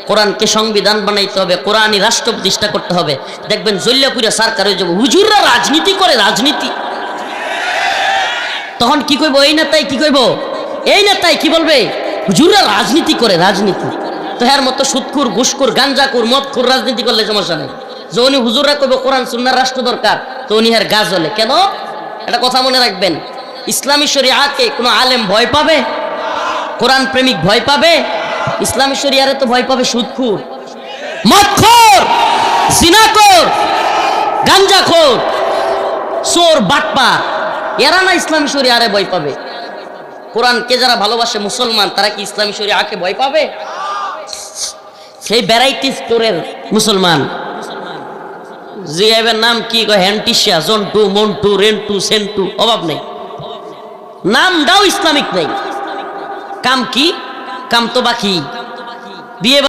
কোরআনকে সংবিধান বানাইতে হবে, কোরআনই রাষ্ট্র প্রতিষ্ঠা করতে হবে। দেখবেন জল্লাপুরে সরকার হয়ে যাবে, হুজুররা রাজনীতি করে, রাজনীতি। তখন কি কইব এই নেতাই, কি কইব এই নেতাই, কি বলবে হুজুররা রাজনীতি করে, রাজনীতি। তো এর মতো সুদখোর, ঘুষখোর, গাঞ্জাখোর, মদখোর রাজনীতি করলে সমস্যা নেই। যে উনি হুজুররা কইব কোরআন সুন্নাহর রাষ্ট্র দরকার, তো উনি এর গা জ্বলে কেন? এটা কথা মনে রাখবেন। ইসলামী শরিয়াকে কোনো আলেম ভয় পাবে? কোরআন প্রেমিক ভয় পাবে? ইসলামী শরিয়ারে তো ভয় পাবে সুদখোর, মদখোর, জিনাখোর, গাঞ্জাখোর, চোর, বাটপার, এরা না ইসলামী শরিয়ারে ভয় পাবে। কোরআনকে যারা ভালোবাসে মুসলমান, তারা কি ইসলামী শরিয়াকে ভয় পাবে? সেই ভ্যারাইটি স্টোরের মুসলমান, জিয়াবের নাম কি কয়, হ্যান্টিশিয়া, জন্টু, মন্টু, রেন্টু, সেন্টু, অভাব নেই, নামটাও ইসলামিক নেই। কাম কি? কাম তো বাকি বিয়ে